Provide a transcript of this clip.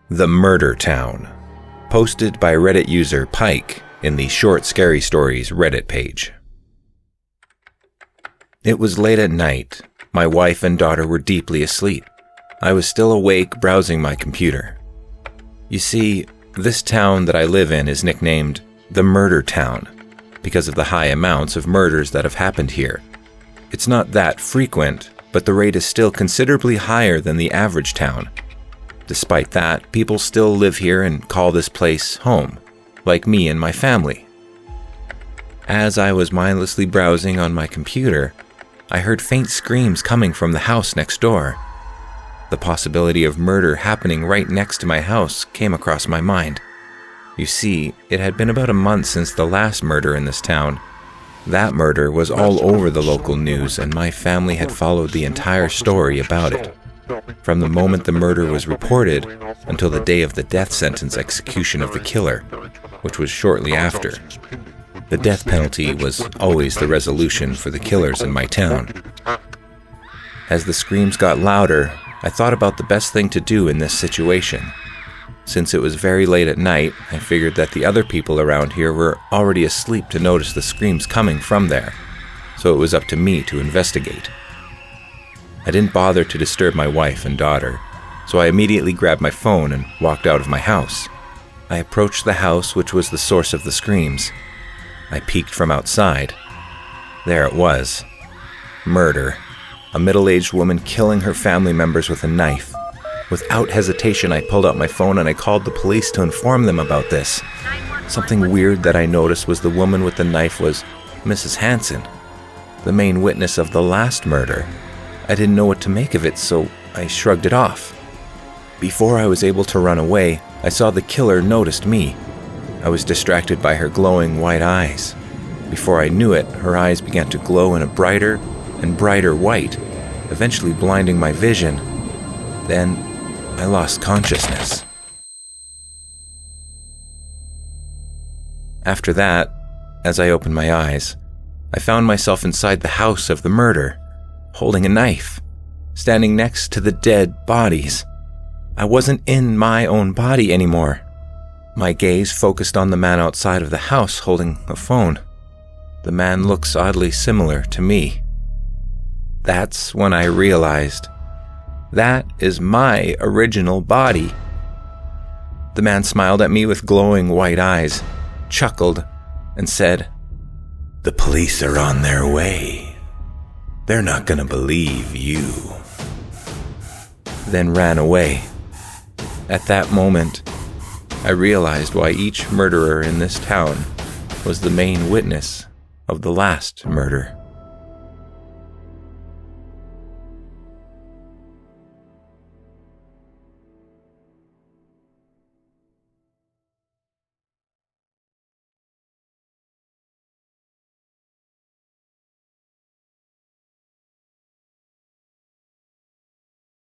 The Murder Town, posted by Reddit user Pyqe in the Short Scary Stories Reddit page. It was late at night. My wife and daughter were deeply asleep. I was still awake, browsing my computer. You see, this town that I live in is nicknamed the Murder Town because of the high amounts of murders that have happened here. It's not that frequent, but the rate is still considerably higher than the average town. Despite that, people still live here and call this place home, like me and my family. As I was mindlessly browsing on my computer, I heard faint screams coming from the house next door. The possibility of murder happening right next to my house came across my mind. You see, it had been about a month since the last murder in this town. That murder was all over the local news, and my family had followed the entire story about it. From the moment the murder was reported until the day of the death sentence execution of the killer, which was shortly after. The death penalty was always the resolution for the killers in my town. As the screams got louder, I thought about the best thing to do in this situation. Since it was very late at night, I figured that the other people around here were already asleep to notice the screams coming from there, so it was up to me to investigate. I didn't bother to disturb my wife and daughter, so I immediately grabbed my phone and walked out of my house. I approached the house, which was the source of the screams. I peeked from outside. There it was. Murder. A middle-aged woman killing her family members with a knife. Without hesitation, I pulled out my phone and I called the police to inform them about this. Something weird that I noticed was the woman with the knife was Mrs. Hansen, the main witness of the last murder. I didn't know what to make of it, so I shrugged it off. Before I was able to run away, I saw the killer noticed me. I was distracted by her glowing white eyes. Before I knew it, her eyes began to glow in a brighter and brighter white, eventually blinding my vision. Then, I lost consciousness. After that, as I opened my eyes, I found myself inside the house of the murder, holding a knife, standing next to the dead bodies. I wasn't in my own body anymore. My gaze focused on the man outside of the house holding a phone. The man looks oddly similar to me. That's when I realized, that is my original body. The man smiled at me with glowing white eyes, chuckled, and said, "The police are on their way. They're not gonna believe you." Then ran away. At that moment, I realized why each murderer in this town was the main witness of the last murder.